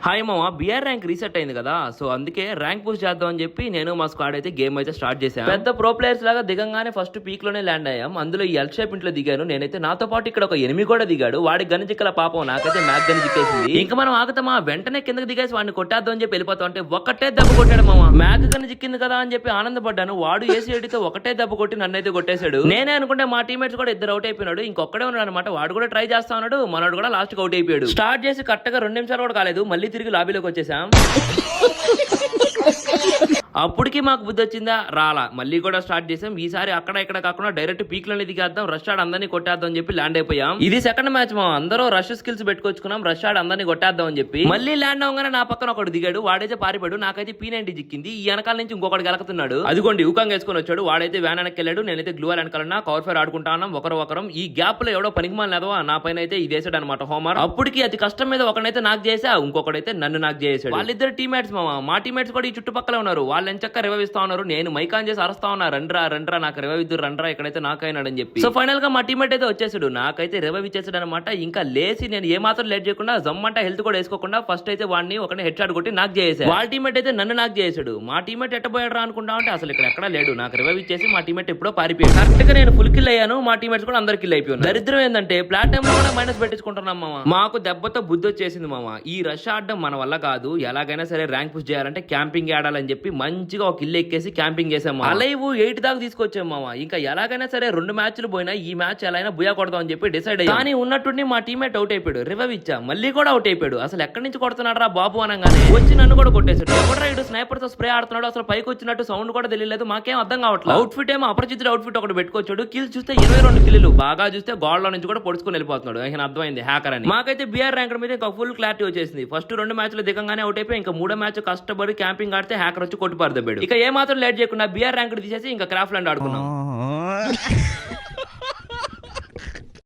Hi మామ, BR rank reset అయింది కదా, సో అందుకే ర్యాంక్ పుష్ చేద్దాం అని చెప్పి నేను మా స్క్వాడ్ అయితే గేమ్ అయితే స్టార్ట్ చేశాను. పెద్ద ప్రో ప్లేయర్స్ లాగా దిగంగానే ఫస్ట్ పీక్ లోనే ల్యాండ్ అయ్యాం. అందులో ఈ ఎల్ షేప్ ఇంట్లో దిగాను నేనైతే. నాతో పాటు ఇక్కడ ఒక ఎనిమి కూడా దిగాడు. వాడి గని చిక్కల పాపం నాకైతే మ్యాక్ గని చిక్కేసింది. ఇంకా మనం ఆగుతామా, వెంటనే కిందకి దిగేసి వాడిని కొట్టేద్దాం అని చెప్పి వెళ్ళిపోతాం. అంటే ఒకటే దెబ్బ కొట్టాడు మామ. మ్యాక్ గని చిక్కింది కదా అని చెప్పి ఆనందపడ్డాను. వాడు ఏసీతో ఒకటే దెబ్బ కొట్టి నన్ను అయితే కొట్టేశాడు. నేనే అనుకుంటే మా టీమేట్స్ కూడా ఇద్దరు అవుట్ అయిపోయినాడు. ఇంకొక్కడే ఉన్నాడు అనమాట. వాడు కూడా ట్రై చేస్తా ఉన్నాడు. మనోడు కూడా లాస్ట్ అవుట్ అయిపోయాడు. స్టార్ట్ చేసి కరెక్ట్ గా 2 నిమిషాలు కూడా కాలేదు, మళ్ళీ తిరిగి లాబీలోకి వచ్చేసాం. అప్పటికి మాకు బుద్ధి వచ్చిందా, రాలా. మళ్ళీ కూడా స్టార్ట్ చేసాం. ఈసారి అక్కడ ఇక్కడ కాకుండా డైరెక్ట్ పీక్ లోనే దిగేద్దాం, రష్ ఆడ్ అందరినీ కొట్టేద్దాం అని చెప్పి ల్యాండ్ అయిపోయాం. ఇది సెకండ్ మ్యాచ్ మా అందరూ రష్ స్కిల్స్ పెట్టుకొచ్చుకున్నాం. రష్ ఆడ్ అందరినీ కొట్టేద్దాం అని చెప్పి మళ్ళీ ల్యాండ్ అవగానే నా పక్కన ఒకటి దిగాడు. వాడైతే పారిపోయాడు. నాకైతే P90 చిక్కింది. ఈ వెనకాల నుంచి ఇంకొకటి గెలకుతున్నాడు. అదిగోండి ఊకంగా వేసుకొని వచ్చాడు. వాడైతే వ్యాన్ వెనక్కి వెళ్ళాడు. నేనైతే గ్లూ వెనకాలన్నా కవర్ ఫైర్ ఆడుకుంటా ఉన్నాం ఒకరం. ఈ గ్యాప్ లో ఎవడో పనికిమాలి లేదో నా పైన అయితే ఇది వేసాడు అనమాట హోమర్. అప్పటికి అతి కష్టం మీద ఒకనైతే నాకు చేసా, ఇంకొకడైతే నన్ను నాకు చేసాడు. వాళ్ళిద్దరు టీమేట్స్ మామ. మా టీమేట్స్ కూడా ఈ చుట్టుపక్కల ఉన్నారు. వాళ్ళు ఎంచక్క రివైవ్ ఇస్తా ఉన్నారు. నేను మైకాన్ చేసి అరుస్తా ఉన్నా, రండ్రా నాకు రివైవ్ ఇద్దరు రండ్రా, ఇక్కడైతే నాకైనాడని చెప్పి. సో ఫైనల్ గా మా టీమేట్ అయితే వచ్చేసాడు. నాకైతే రివైవ్ ఇచ్చేసాడు అనమాట. ఇంకా లేచి నేను ఏ మాత్రం లేట్ చేయకుండా జమ్మంట హెల్త్ కూడా వేసుకోకుండా ఫస్ట్ అయితే వాడిని ఒకటి హెడ్ షాట్ కొట్టి నాకు చేసాడు. వాళ్ళ టీమేట్ అయితే నన్ను నాకు చేసాడు. మా టీమేట్ ఎట్టబోయాడు అనుకుంటా ఉంటే అసలు ఇక్కడ ఎక్కడా లేడు. నాకు రివైవ్ ఇచ్చేసి మా టీమేట్ ఎప్పుడో పారిపోయాడు. కరెక్ట్ గా నేను ఫుల్ కిల్ అయ్యాను. మా టీమేట్స్ కూడా అందరు కిల్ అయిపోయాను. దరిద్రం ఏంటంటే ప్లాటినం లో కూడా మైనస్ పెట్టించుకుంటున్నాం మామ. మాకు దెబ్బతో బుద్ధి వచ్చేసింది మామ. ఈ రష్ ఆడడం మన వల్ల కాదు. ఎలాగైనా సరే ర్యాంక్ పుష్ చేయాలంటే క్యాంపింగ్ ఆడాలని చెప్పి మంచిగా ఒక ఇల్లు ఎక్కేసి క్యాంపింగ్ చేసాం. అలైవ్ 8 దాకా తీసుకొచ్చాం మామ. ఇంకా ఎలాగైనా సరే 2 మ్యాచ్లు పోయినా ఈ మ్యాచ్ ఎలా అయినా బుయా కొడదాం అని చెప్పి డిసైడ్ అయ్యాం. కానీ ఉన్నట్టుండి మా టీమేట్ అవుట్ అయిపోయాడు. రివైవ్ ఇచ్చా, మళ్ళీ కూడా అవుట్ అయిపోయాడు. అసలు ఎక్కడి నుంచి కొడుతున్నాడు రా బాబు అనగానే వచ్చి నన్ను కూడా కొట్టేశాడు. ఎవరు ఇడు స్నైపర్ తో స్ప్రే ఆడుతున్నాడు. అసలు పైకి వచ్చినట్టు సౌండ్ కూడా తెలియలేదు. మాకేం అర్థం కావట్లేదు. అవుట్ ఫిట్ ఏమో అపరిచితుడు అవుట్ ఫిట్ ఒకటి పెట్టుకొచ్చాడు. కిల్ చూస్తే 22 కిల్లు. బాగా చూస్తే గోడలో నుంచి కూడా పొడుచుకొని వెళ్ళిపోతున్నాడు. ఆయన అర్థమైంది హ్యాకర్ అని. మాకైతే బిఆర్ ర్యాంక్ మీద ఇంకా ఫుల్ క్లారిటీ వచ్చేసింది. ఫస్ట్ 2 మ్యాచ్లు దిగంగానే అవుట్ అయిపోయి ఇంకా 3వ మ్యాచ్ కష్టపడి క్యాంపింగ్ ఆడితే హ్యాకర్ వచ్చి కొట్టి పారదబ్బాడు. ఇక ఏ మాత్రం లేట్ చేయకుండా బిఆర్ ర్యాంక్ తీసేసి ఇంకా క్రాఫ్ట్ ల్యాండ్ ఆడుకున్నాం.